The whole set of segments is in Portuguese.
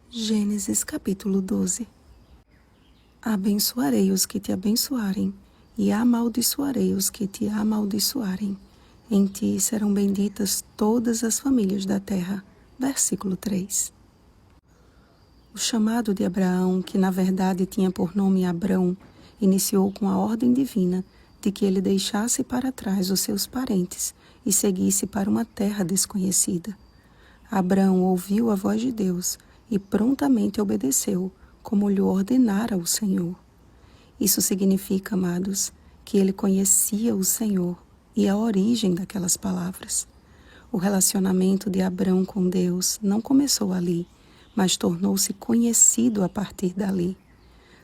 Gênesis capítulo 12. Abençoarei os que te abençoarem, e amaldiçoarei os que te amaldiçoarem. Em ti serão benditas todas as famílias da terra. Versículo 3. O chamado de Abraão, que na verdade tinha por nome Abrão, iniciou com a ordem divina de que ele deixasse para trás os seus parentes e seguisse para uma terra desconhecida. Abrão ouviu a voz de Deus e prontamente obedeceu, como lhe ordenara o Senhor. Isso significa, amados, que ele conhecia o Senhor e a origem daquelas palavras. O relacionamento de Abrão com Deus não começou ali, mas tornou-se conhecido a partir dali.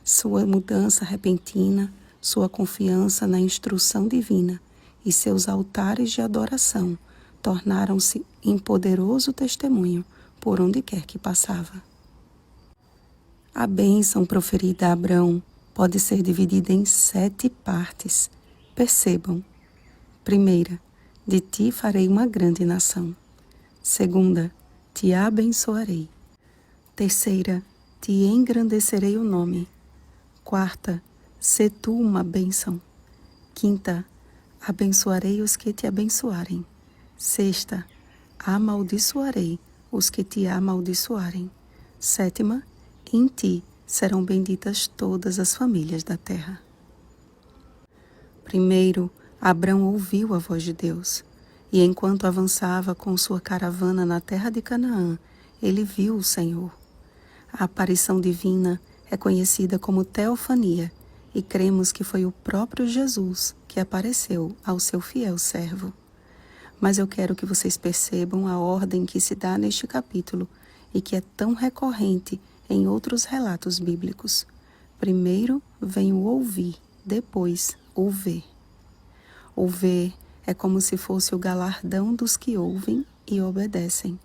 Sua mudança repentina, sua confiança na instrução divina e seus altares de adoração tornaram-se em poderoso testemunho por onde quer que passava. A bênção proferida a Abrão pode ser dividida em 7 partes. Percebam. Primeira, de ti farei uma grande nação. Segunda, te abençoarei. Terceira, te engrandecerei o nome. Quarta, sê tu uma bênção. Quinta, abençoarei os que te abençoarem. Sexta, amaldiçoarei os que te amaldiçoarem. Sétima, em ti serão benditas todas as famílias da terra. Primeiro, Abrão ouviu a voz de Deus, e enquanto avançava com sua caravana na terra de Canaã, ele viu o Senhor. A aparição divina é conhecida como teofania, e cremos que foi o próprio Jesus que apareceu ao seu fiel servo. Mas eu quero que vocês percebam a ordem que se dá neste capítulo e que é tão recorrente em outros relatos bíblicos. Primeiro vem o ouvir, depois o ver. O ver é como se fosse o galardão dos que ouvem e obedecem.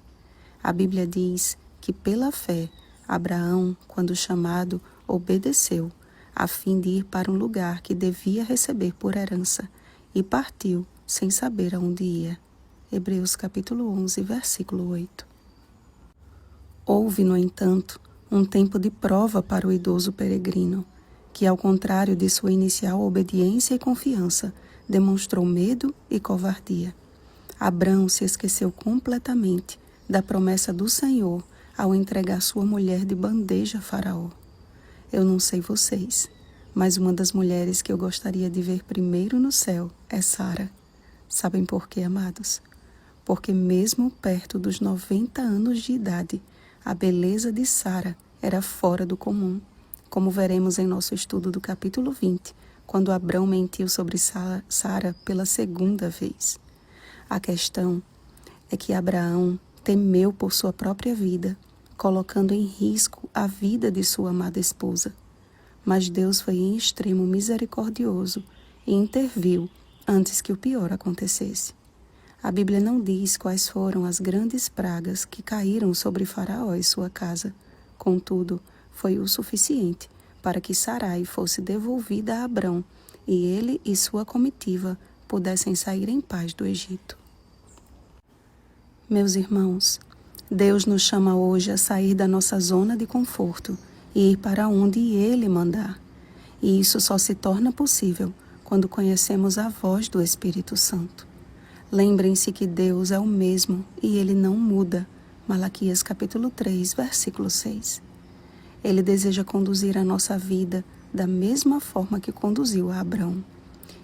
A Bíblia diz que pela fé, Abraão, quando chamado, obedeceu, a fim de ir para um lugar que devia receber por herança, e partiu sem saber aonde ia. Hebreus capítulo 11, versículo 8. Houve, no entanto, um tempo de prova para o idoso peregrino, que, ao contrário de sua inicial obediência e confiança, demonstrou medo e covardia. Abrão se esqueceu completamente da promessa do Senhor ao entregar sua mulher de bandeja a Faraó. Eu não sei vocês, mas uma das mulheres que eu gostaria de ver primeiro no céu é Sara. Sabem por quê, amados? Porque mesmo perto dos 90 anos de idade, a beleza de Sara era fora do comum, como veremos em nosso estudo do capítulo 20, quando Abrão mentiu sobre Sara pela segunda vez. A questão é que Abraão temeu por sua própria vida, colocando em risco a vida de sua amada esposa. Mas Deus foi em extremo misericordioso e interviu antes que o pior acontecesse. A Bíblia não diz quais foram as grandes pragas que caíram sobre Faraó e sua casa. Contudo, foi o suficiente para que Sarai fosse devolvida a Abrão e ele e sua comitiva pudessem sair em paz do Egito. Meus irmãos, Deus nos chama hoje a sair da nossa zona de conforto e ir para onde Ele mandar. E isso só se torna possível quando conhecemos a voz do Espírito Santo. Lembrem-se que Deus é o mesmo e Ele não muda. Malaquias capítulo 3, versículo 6. Ele deseja conduzir a nossa vida da mesma forma que conduziu a Abrão.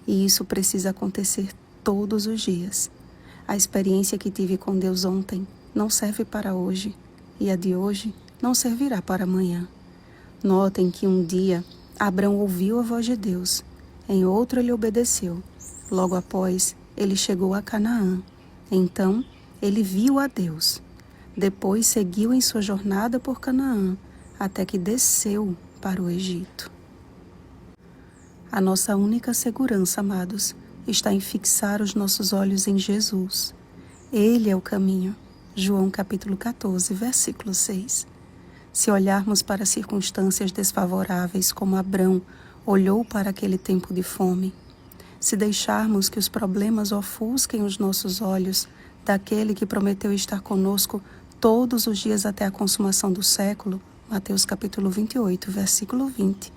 E isso precisa acontecer todos os dias. A experiência que tive com Deus ontem não serve para hoje, e a de hoje não servirá para amanhã. Notem que um dia Abrão ouviu a voz de Deus, em outro ele obedeceu. Logo após, ele chegou a Canaã. Então, ele viu a Deus. Depois seguiu em sua jornada por Canaã, até que desceu para o Egito. A nossa única segurança, amados, está em fixar os nossos olhos em Jesus. Ele é o caminho. João capítulo 14, versículo 6. Se olharmos para circunstâncias desfavoráveis como Abrão olhou para aquele tempo de fome, se deixarmos que os problemas ofusquem os nossos olhos daquele que prometeu estar conosco todos os dias até a consumação do século, Mateus capítulo 28, versículo 20,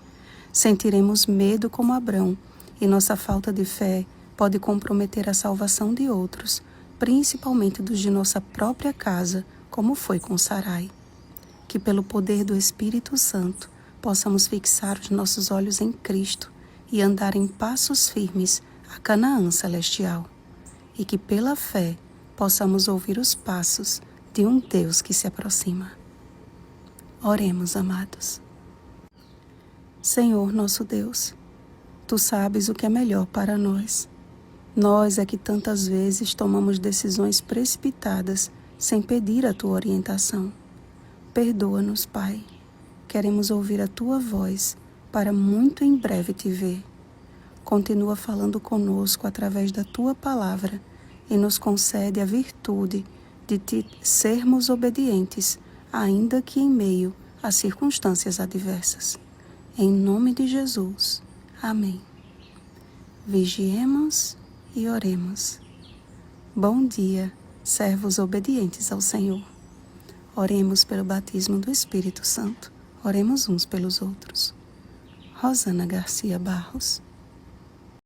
sentiremos medo como Abrão, e nossa falta de fé pode comprometer a salvação de outros, principalmente dos de nossa própria casa, como foi com Sarai. Que pelo poder do Espírito Santo possamos fixar os nossos olhos em Cristo e andar em passos firmes a Canaã celestial. E que pela fé possamos ouvir os passos de um Deus que se aproxima. Oremos, amados. Senhor nosso Deus, Tu sabes o que é melhor para nós. Nós é que tantas vezes tomamos decisões precipitadas sem pedir a Tua orientação. Perdoa-nos, Pai. Queremos ouvir a Tua voz para muito em breve Te ver. Continua falando conosco através da Tua palavra e nos concede a virtude de Te sermos obedientes, ainda que em meio a circunstâncias adversas. Em nome de Jesus. Amém. Vigiemos e oremos. Bom dia, servos obedientes ao Senhor. Oremos pelo batismo do Espírito Santo. Oremos uns pelos outros. Rosana Garcia Barros.